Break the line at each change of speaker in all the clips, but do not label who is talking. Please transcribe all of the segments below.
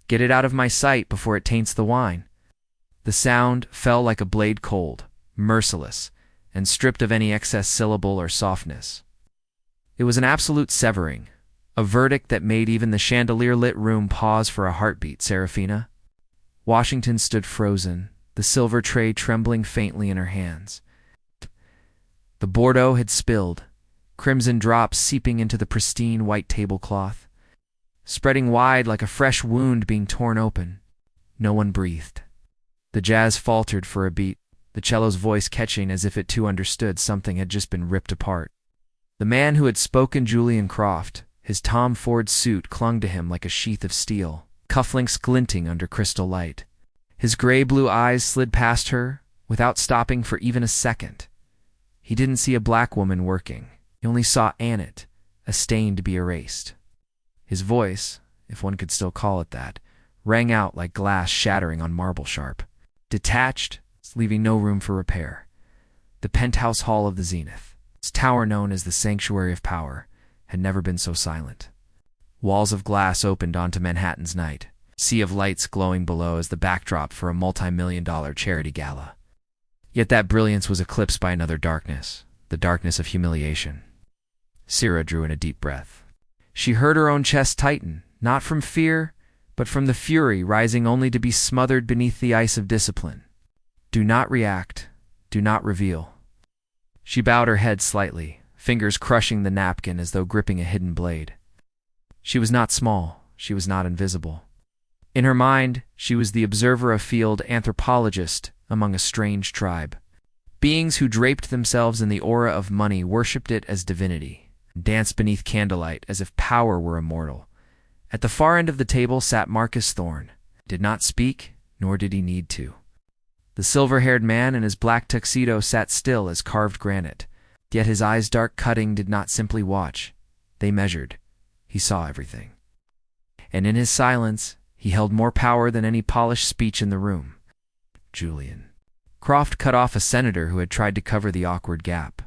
Get it out of my sight before it taints the wine." The sound fell like a blade cold, merciless, and stripped of any excess syllable or softness. It was an absolute severing, a verdict that made even the chandelier-lit room pause for a heartbeat. Seraphina Washington stood frozen, the silver tray trembling faintly in her hands. The Bordeaux had spilled, crimson drops seeping into the pristine white tablecloth, spreading wide like a fresh wound being torn open. No one breathed. The jazz faltered for a beat, the cello's voice catching as if it too understood something had just been ripped apart. The man who had spoken, Julian Croft, his Tom Ford suit clung to him like a sheath of steel, cufflinks glinting under crystal light. His gray-blue eyes slid past her, without stopping for even a second. He didn't see a black woman working. He only saw Annette, a stain to be erased. His voice, if one could still call it that, rang out like glass shattering on marble sharp, detached, leaving no room for repair. The penthouse hall of the Zenith, its tower known as the Sanctuary of Power, had never been so silent. Walls of glass opened onto Manhattan's night, sea of lights glowing below as the backdrop for a multi-million-dollar charity gala. Yet that brilliance was eclipsed by another darkness, the darkness of humiliation. Sera drew in a deep breath. She heard her own chest tighten, not from fear, but from the fury rising only to be smothered beneath the ice of discipline. Do not react. Do not reveal. She bowed her head slightly, fingers crushing the napkin as though gripping a hidden blade. She was not small. She was not invisible. In her mind, she was the observer afield anthropologist among a strange tribe. Beings who draped themselves in the aura of money worshipped it as divinity, danced beneath candlelight as if power were immortal. At the far end of the table sat Marcus Thorne. Did not speak, nor did he need to. The silver-haired man in his black tuxedo sat still as carved granite, yet his eyes dark cutting did not simply watch. They measured. He saw everything. And in his silence, he held more power than any polished speech in the room. Julian Croft cut off a senator who had tried to cover the awkward gap.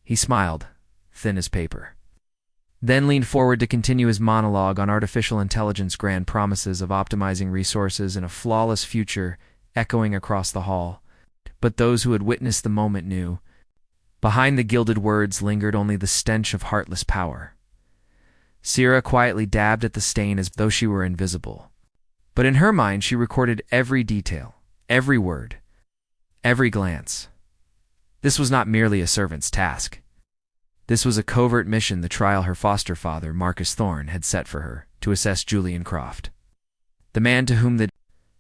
He smiled, thin as paper, then leaned forward to continue his monologue on artificial intelligence, grand promises of optimizing resources and a flawless future echoing across the hall. But those who had witnessed the moment knew. Behind the gilded words lingered only the stench of heartless power. Sera quietly dabbed at the stain as though she were invisible. But in her mind she recorded every detail, every word, every glance. This was not merely a servant's task. This was a covert mission the trial her foster father, Marcus Thorne, had set for her, to assess Julian Croft, the man to whom the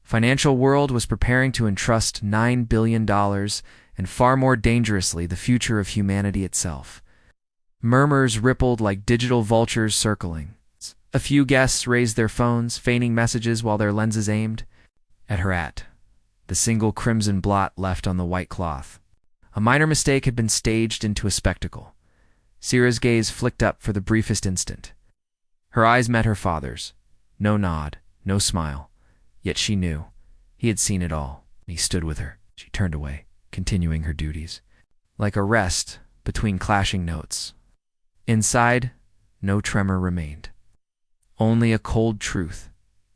financial world was preparing to entrust $9 billion and, far more dangerously, the future of humanity itself. Murmurs rippled like digital vultures circling. A few guests raised their phones, feigning messages while their lenses aimed at her the single crimson blot left on the white cloth. A minor mistake had been staged into a spectacle. Sera's gaze flicked up for the briefest instant. Her eyes met her father's. No nod, no smile. Yet she knew. He had seen it all. He stood with her. She turned away, continuing her duties. Like a rest between clashing notes. Inside, no tremor remained. Only a cold truth.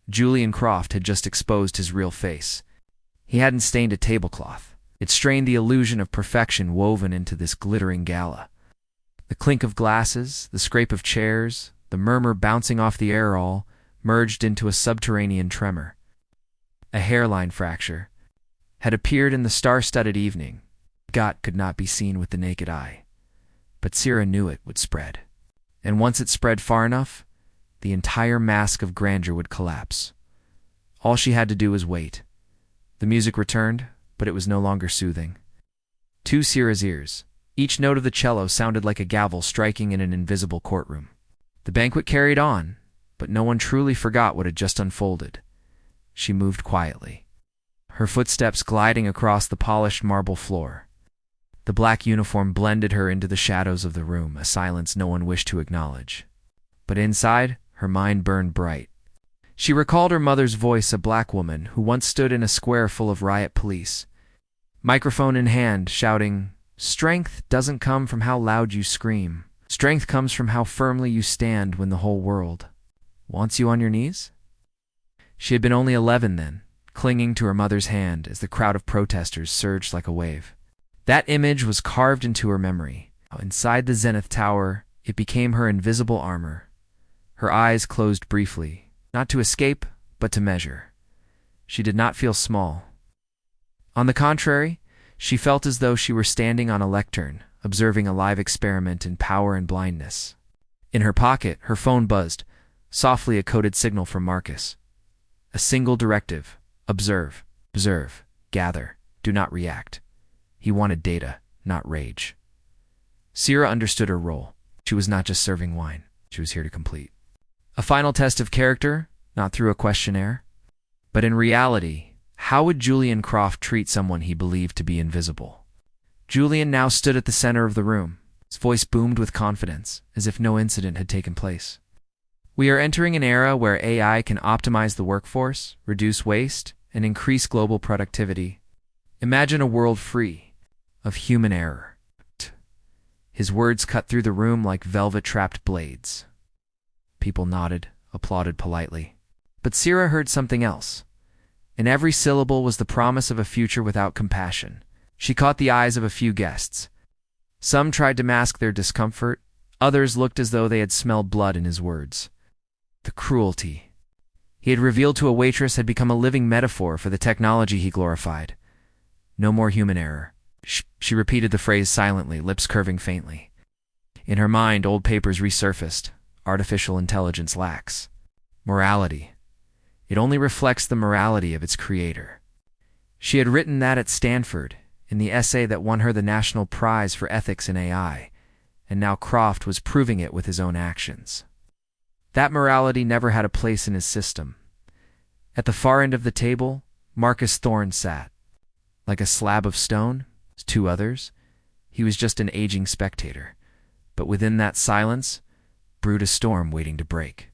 Julian Croft had just exposed his real face. He hadn't stained a tablecloth. It strained the illusion of perfection woven into this glittering gala. The clink of glasses, the scrape of chairs, the murmur bouncing off the air all merged into a subterranean tremor. A hairline fracture had appeared in the star-studded evening. Got could not be seen with the naked eye. But Sera knew it would spread. And once it spread far enough, the entire mask of grandeur would collapse. All she had to do was wait. The music returned, but it was no longer soothing. To Sera's ears, each note of the cello sounded like a gavel striking in an invisible courtroom. The banquet carried on, but no one truly forgot what had just unfolded. She moved quietly, her footsteps gliding across the polished marble floor. The black uniform blended her into the shadows of the room, a silence no one wished to acknowledge. But inside, her mind burned bright. She recalled her mother's voice, a black woman who once stood in a square full of riot police, microphone in hand, shouting, "Strength doesn't come from how loud you scream. Strength comes from how firmly you stand when the whole world wants you on your knees." She had been only 11 then, clinging to her mother's hand as the crowd of protesters surged like a wave. That image was carved into her memory. Inside the Zenith Tower, it became her invisible armor. Her eyes closed briefly, not to escape, but to measure. She did not feel small. On the contrary, she felt as though she were standing on a lectern, observing a live experiment in power and blindness. In her pocket, her phone buzzed, softly a coded signal from Marcus. A single directive: observe, gather, do not react. He wanted data, not rage. Sierra understood her role. She was not just serving wine. She was here to complete a final test of character, not through a questionnaire. But in reality, how would Julian Croft treat someone he believed to be invisible? Julian now stood at the center of the room. His voice boomed with confidence, as if no incident had taken place. We are entering an era where AI can optimize the workforce, reduce waste, and increase global productivity. Imagine a world free of human error. His words cut through the room like velvet-trapped blades. People nodded, applauded politely. But Sierra heard something else. In every syllable was the promise of a future without compassion. She caught the eyes of a few guests. Some tried to mask their discomfort. Others looked as though they had smelled blood in his words. The cruelty he had revealed to a waitress had become a living metaphor for the technology he glorified. No more human error. She repeated the phrase silently, lips curving faintly. In her mind, old papers resurfaced. Artificial intelligence lacks morality. It only reflects the morality of its creator. She had written that at Stanford, in the essay that won her the National Prize for Ethics in AI, and now Croft was proving it with his own actions. That morality never had a place in his system. At the far end of the table, Marcus Thorne sat. Like a slab of stone, two others, he was just an aging spectator. But within that silence brewed a storm waiting to break.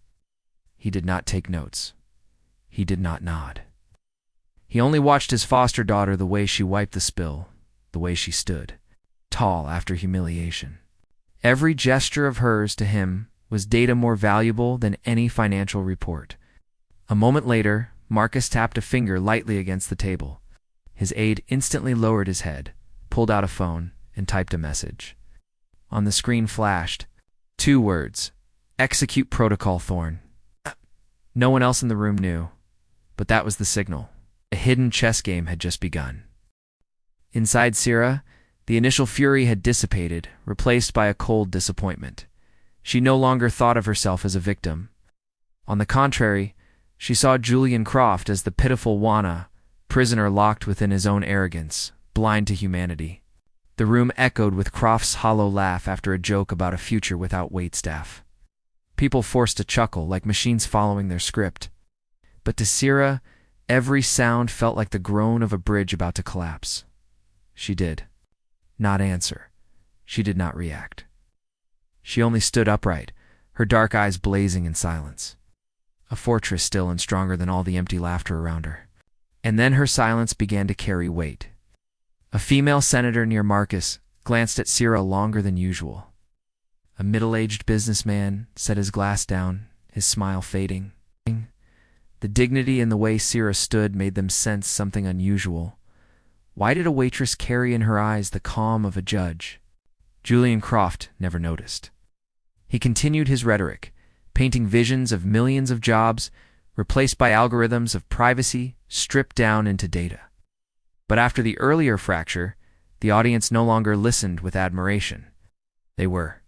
He did not take notes. He did not nod. He only watched his foster daughter, the way she wiped the spill, the way she stood, tall after humiliation. Every gesture of hers to him was data more valuable than any financial report. A moment later, Marcus tapped a finger lightly against the table. His aide instantly lowered his head, pulled out a phone, and typed a message. On the screen flashed 2 words: "Execute protocol, Thorne." No one else in the room knew, but that was the signal. A hidden chess game had just begun. Inside Sierra, the initial fury had dissipated, replaced by a cold disappointment. She no longer thought of herself as a victim. On the contrary, she saw Julian Croft as the pitiful Wana, prisoner locked within his own arrogance, blind to humanity. The room echoed with Croft's hollow laugh after a joke about a future without waitstaff. People forced a chuckle, like machines following their script. But to Sierra, every sound felt like the groan of a bridge about to collapse. She did not answer. She did not react. She only stood upright, her dark eyes blazing in silence. A fortress still and stronger than all the empty laughter around her. And then her silence began to carry weight. A female senator near Marcus glanced at Sierra longer than usual. A middle-aged businessman set his glass down, his smile fading. The dignity in the way Sierra stood made them sense something unusual. Why did a waitress carry in her eyes the calm of a judge? Julian Croft never noticed. He continued his rhetoric, painting visions of millions of jobs replaced by algorithms of privacy stripped down into data. But after the earlier fracture, the audience no longer listened with admiration. They were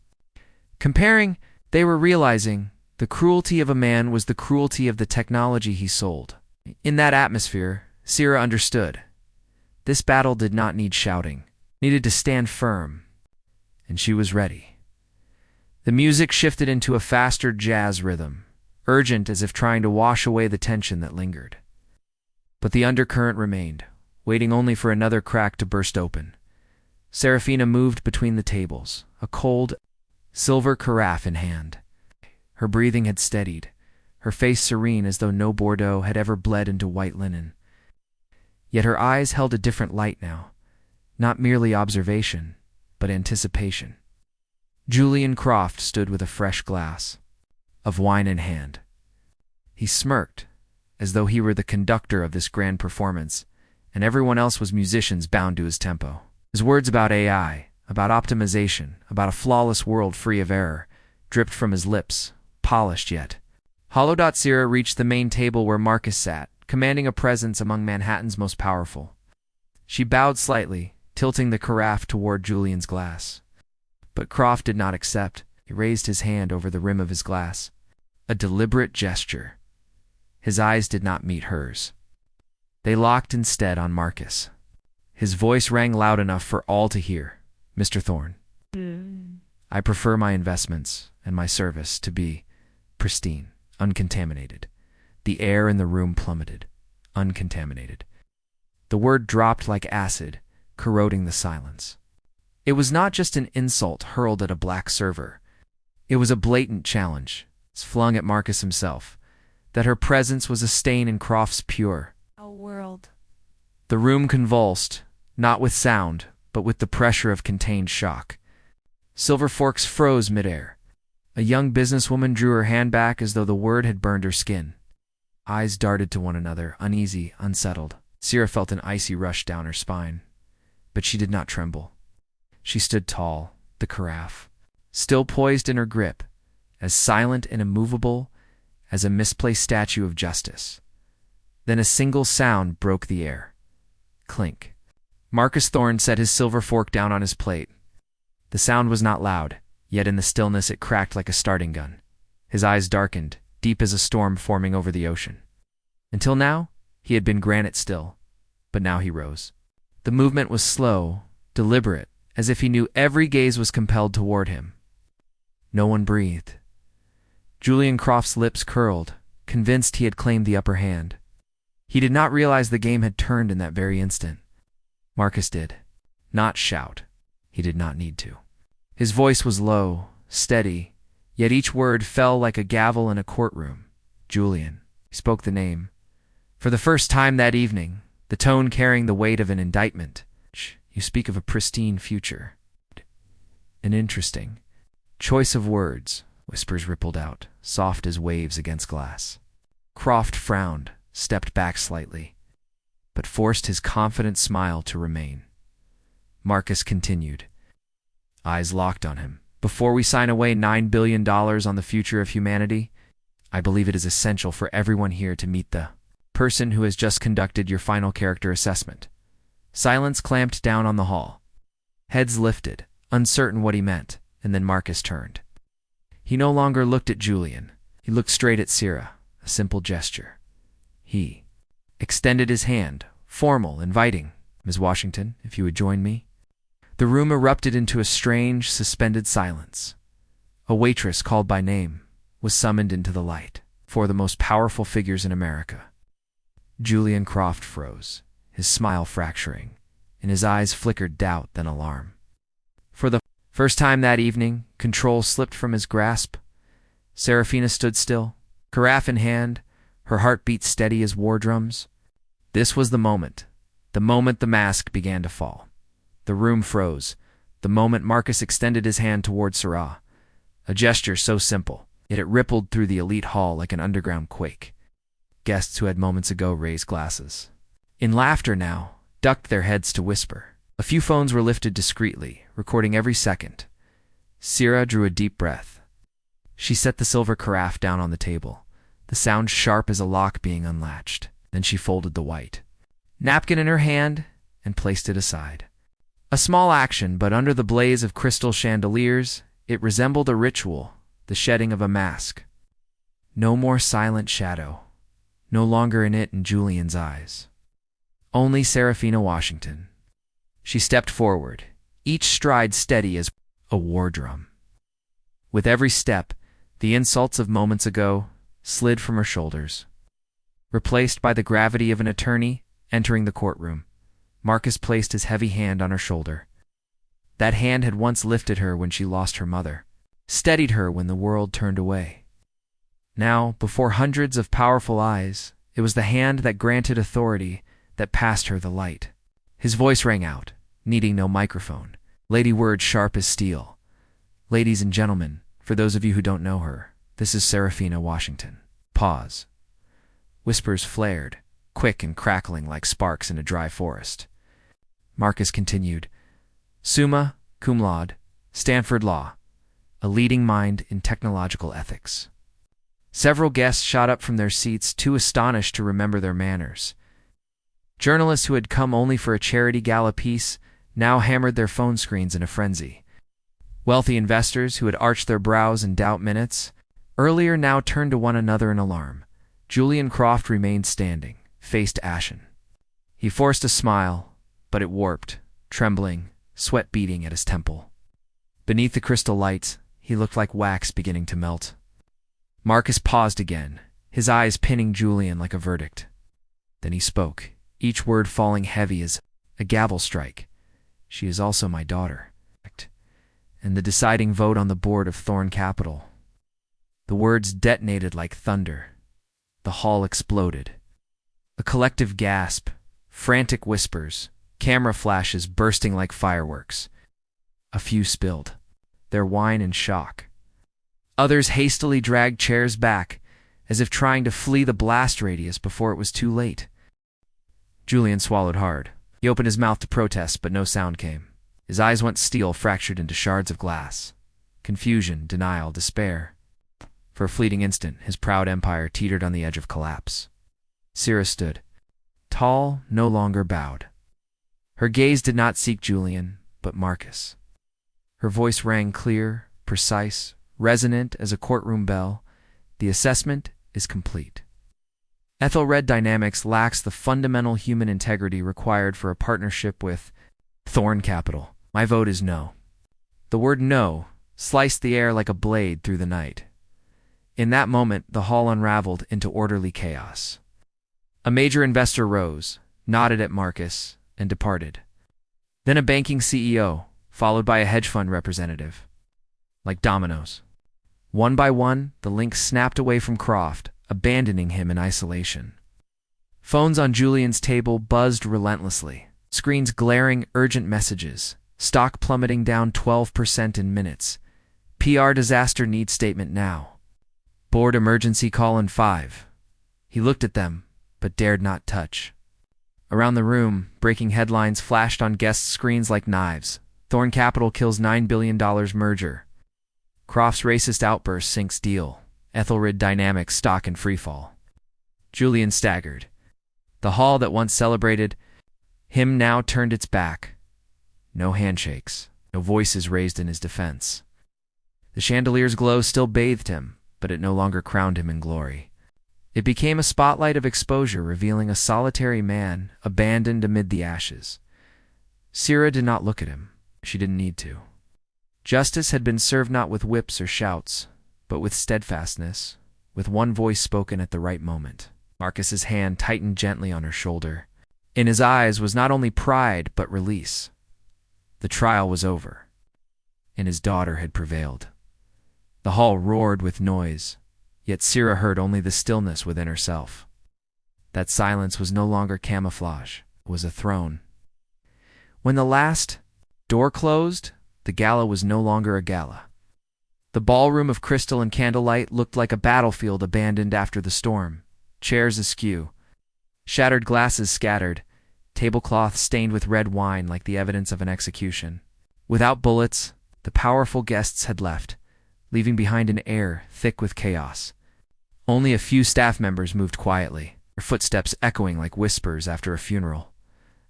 realizing the cruelty of a man was the cruelty of the technology he sold. In that atmosphere, Sierra understood. This battle did not need shouting, needed to stand firm, and she was ready. The music shifted into a faster jazz rhythm, urgent as if trying to wash away the tension that lingered. But the undercurrent remained, waiting only for another crack to burst open. Seraphina moved between the tables, a cold, silver carafe in hand. Her breathing had steadied, her face serene as though no Bordeaux had ever bled into white linen. Yet her eyes held a different light now, not merely observation, but anticipation. Julian Croft stood with a fresh glass of wine in hand. He smirked, as though he were the conductor of this grand performance, and everyone else was musicians bound to his tempo. His words about AI, about optimization, about a flawless world free of error, dripped from his lips, polished yet. Hollow. Sierra reached the main table where Marcus sat, commanding a presence among Manhattan's most powerful. She bowed slightly, tilting the carafe toward Julian's glass. But Croft did not accept. He raised his hand over the rim of his glass. A deliberate gesture. His eyes did not meet hers. They locked instead on Marcus. His voice rang loud enough for all to hear. Mr. Thorne, I prefer my investments and my service to be pristine, uncontaminated. The air in the room plummeted. Uncontaminated. The word dropped like acid, corroding the silence. It was not just an insult hurled at a black server. It was a blatant challenge, flung at Marcus himself, that her presence was a stain in Croft's pure
world.
The room convulsed, not with sound, but with the pressure of contained shock. Silver forks froze midair. A young businesswoman drew her hand back as though the word had burned her skin. Eyes darted to one another, uneasy, unsettled. Sierra felt an icy rush down her spine. But she did not tremble. She stood tall, the carafe, still poised in her grip, as silent and immovable as a misplaced statue of justice. Then a single sound broke the air. Clink. Marcus Thorne set his silver fork down on his plate. The sound was not loud, yet in the stillness it cracked like a starting gun. His eyes darkened, deep as a storm forming over the ocean. Until now, he had been granite still, but now he rose. The movement was slow, deliberate, as if he knew every gaze was compelled toward him. No one breathed. Julian Croft's lips curled, convinced he had claimed the upper hand. He did not realize the game had turned in that very instant. Marcus did. Not shout. He did not need to. His voice was low, steady, yet each word fell like a gavel in a courtroom. Julian. He spoke the name. For the first time that evening, the tone carrying the weight of an indictment. You speak of a pristine future. An interesting choice of words, whispers rippled out, soft as waves against glass. Croft frowned, stepped back slightly, but forced his confident smile to remain. Marcus continued, eyes locked on him. Before we sign away $9 billion on the future of humanity, I believe it is essential for everyone here to meet the person who has just conducted your final character assessment. Silence clamped down on the hall. Heads lifted, uncertain what he meant, and then Marcus turned. He no longer looked at Julian. He looked straight at Sierra, a simple gesture. He extended his hand, formal, inviting. Ms. Washington, if you would join me. The room erupted into a strange, suspended silence. A waitress called by name was summoned into the light, for the most powerful figures in America. Julian Croft froze, his smile fracturing. In his eyes flickered doubt, then alarm. For the first time that evening, control slipped from his grasp. Seraphina stood still, carafe in hand, her heart beat steady as war drums. This was the moment the mask began to fall. The room froze, the moment Marcus extended his hand toward Syrah. A gesture so simple, yet it rippled through the elite hall like an underground quake. Guests who had moments ago raised glasses, in laughter now, ducked their heads to whisper. A few phones were lifted discreetly, recording every second. Sierra drew a deep breath. She set the silver carafe down on the table, the sound sharp as a lock being unlatched. Then she folded the white napkin in her hand and placed it aside. A small action, but under the blaze of crystal chandeliers, it resembled a ritual, the shedding of a mask. No more silent shadow, no longer in it in Julian's eyes. Only Seraphina Washington. She stepped forward, each stride steady as a war drum. With every step, the insults of moments ago slid from her shoulders. Replaced by the gravity of an attorney entering the courtroom, Marcus placed his heavy hand on her shoulder. That hand had once lifted her when she lost her mother, steadied her when the world turned away. Now, before hundreds of powerful eyes, it was the hand that granted authority that passed her the light. His voice rang out, needing no microphone, lady words sharp as steel. Ladies and gentlemen, for those of you who don't know her, this is Seraphina Washington. Pause. Whispers flared, quick and crackling like sparks in a dry forest. Marcus continued, Summa cum laude, Stanford Law, a leading mind in technological ethics. Several guests shot up from their seats, too astonished to remember their manners. Journalists who had come only for a charity gala piece now hammered their phone screens in a frenzy. Wealthy investors who had arched their brows in doubt minutes earlier now turned to one another in alarm. Julian Croft remained standing, faced ashen. He forced a smile, but it warped, trembling, sweat beading at his temple. Beneath the crystal light, he looked like wax beginning to melt. Marcus paused again, his eyes pinning Julian like a verdict. Then he spoke, each word falling heavy as a gavel strike. She is also my daughter. And the deciding vote on the board of Thorn Capital. The words detonated like thunder. The hall exploded. A collective gasp, frantic whispers, camera flashes bursting like fireworks. A few spilled, their wine in shock. Others hastily dragged chairs back, as if trying to flee the blast radius before it was too late. Julian swallowed hard. He opened his mouth to protest, but no sound came. His eyes went steel, fractured into shards of glass. Confusion, denial, despair. For a fleeting instant, his proud empire teetered on the edge of collapse. Sera stood, tall, no longer bowed. Her gaze did not seek Julian, but Marcus. Her voice rang clear, precise, resonant as a courtroom bell. The assessment is complete. Ethelred Dynamics lacks the fundamental human integrity required for a partnership with Thorn Capital. My vote is no. The word no sliced the air like a blade through the night. In that moment, the hall unraveled into orderly chaos. A major investor rose, nodded at Marcus, and departed. Then a banking CEO, followed by a hedge fund representative. Like dominoes. One by one, the links snapped away from Croft, abandoning him in isolation. Phones on Julian's table buzzed relentlessly, screens glaring urgent messages, stock plummeting down 12% in minutes. PR disaster needs statement now. Board emergency call in 5. He looked at them, but dared not touch. Around the room, breaking headlines flashed on guests' screens like knives. Thorn Capital kills $9 billion merger. Croft's racist outburst sinks deal. Ethelred Dynamics stock in freefall. Julian staggered. The hall that once celebrated him now turned its back. No handshakes, no voices raised in his defense. The chandelier's glow still bathed him, but it no longer crowned him in glory. It became a spotlight of exposure, revealing a solitary man abandoned amid the ashes. Sera did not look at him. She didn't need to. Justice had been served not with whips or shouts, but with steadfastness, with one voice spoken at the right moment. Marcus's hand tightened gently on her shoulder. In his eyes was not only pride, but release. The trial was over, and his daughter had prevailed. The hall roared with noise, yet Sera heard only the stillness within herself. That silence was no longer camouflage, it was a throne. When the last door closed, the gala was no longer a gala. The ballroom of crystal and candlelight looked like a battlefield abandoned after the storm. Chairs askew, shattered glasses scattered, tablecloth stained with red wine like the evidence of an execution. Without bullets, the powerful guests had left, leaving behind an air thick with chaos. Only a few staff members moved quietly, their footsteps echoing like whispers after a funeral.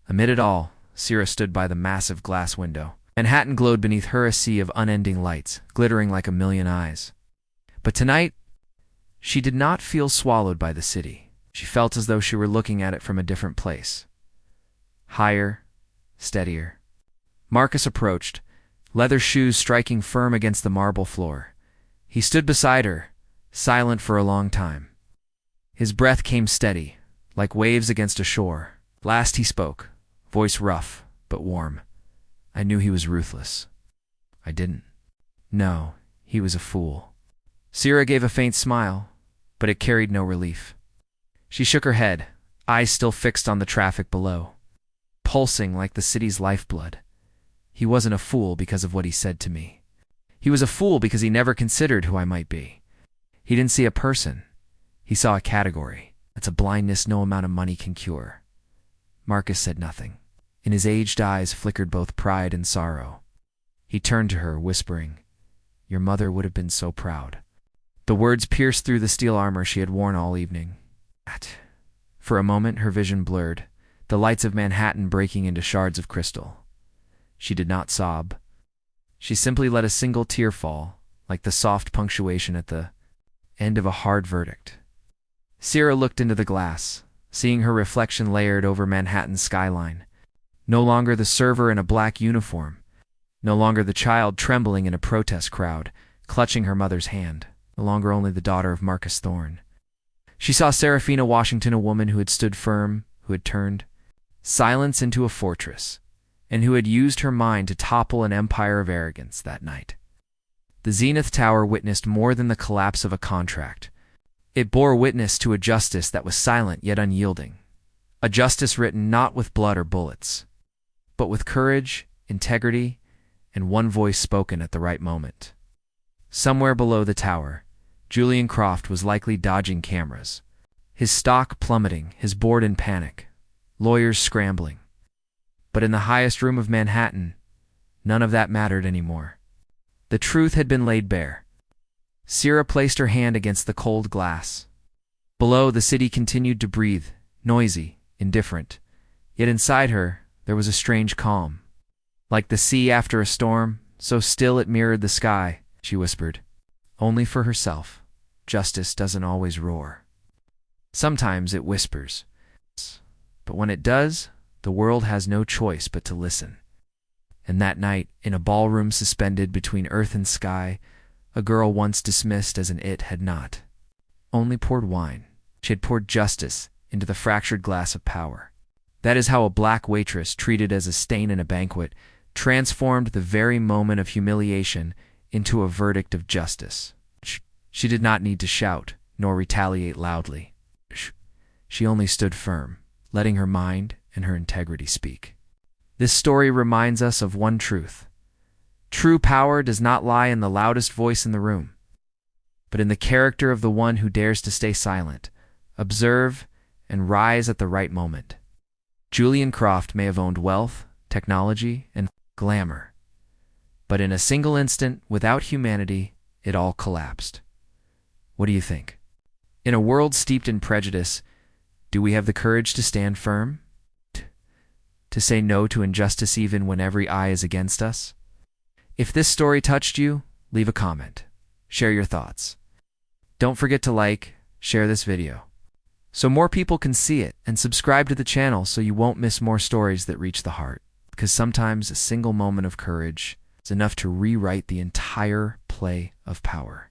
Amid it all, Sera stood by the massive glass window. Manhattan glowed beneath her, a sea of unending lights, glittering like a million eyes. But tonight, she did not feel swallowed by the city. She felt as though she were looking at it from a different place. Higher, steadier. Marcus approached, leather shoes striking firm against the marble floor. He stood beside her, silent for a long time. His breath came steady, like waves against a shore. Last he spoke, voice rough but warm. I knew he was ruthless. I didn't. No, he was a fool. Sera gave a faint smile, but it carried no relief. She shook her head, eyes still fixed on the traffic below, pulsing like the city's lifeblood. He wasn't a fool because of what he said to me. He was a fool because he never considered who I might be. He didn't see a person. He saw a category. That's a blindness no amount of money can cure. Marcus said nothing. In his aged eyes flickered both pride and sorrow. He turned to her, whispering, "Your mother would have been so proud." The words pierced through the steel armor she had worn all evening. For a moment her vision blurred, the lights of Manhattan breaking into shards of crystal. She did not sob. She simply let a single tear fall, like the soft punctuation at the end of a hard verdict. Sierra looked into the glass, seeing her reflection layered over Manhattan's skyline. No longer the server in a black uniform. No longer the child trembling in a protest crowd, clutching her mother's hand. No longer only the daughter of Marcus Thorne. She saw Seraphina Washington, a woman who had stood firm, who had turned silence into a fortress, and who had used her mind to topple an empire of arrogance that night. The Zenith Tower witnessed more than the collapse of a contract. It bore witness to a justice that was silent yet unyielding. A justice written not with blood or bullets, but with courage, integrity, and one voice spoken at the right moment. Somewhere below the tower, Julian Croft was likely dodging cameras, his stock plummeting, his board in panic, lawyers scrambling. But in the highest room of Manhattan, none of that mattered anymore. The truth had been laid bare. Sierra placed her hand against the cold glass. Below, the city continued to breathe, noisy, indifferent. Yet inside her, there was a strange calm. Like the sea after a storm, so still it mirrored the sky, she whispered. Only for herself. Justice doesn't always roar. Sometimes it whispers. But when it does, the world has no choice but to listen. And that night, in a ballroom suspended between earth and sky, a girl once dismissed as an it had not only poured wine. She had poured justice into the fractured glass of power. That is how a black waitress, treated as a stain in a banquet, transformed the very moment of humiliation into a verdict of justice. She did not need to shout, nor retaliate loudly. She only stood firm, letting her mind and her integrity speak. This story reminds us of one truth. True power does not lie in the loudest voice in the room, but in the character of the one who dares to stay silent, observe, and rise at the right moment. Julian Croft may have owned wealth, technology, and glamour, but in a single instant, without humanity, it all collapsed. What do you think? In a world steeped in prejudice, do we have the courage to stand firm? To say no to injustice even when every eye is against us? If this story touched you, leave a comment. Share your thoughts. Don't forget to like, share this video, so more people can see it, and subscribe to the channel so you won't miss more stories that reach the heart. Because sometimes a single moment of courage is enough to rewrite the entire play of power.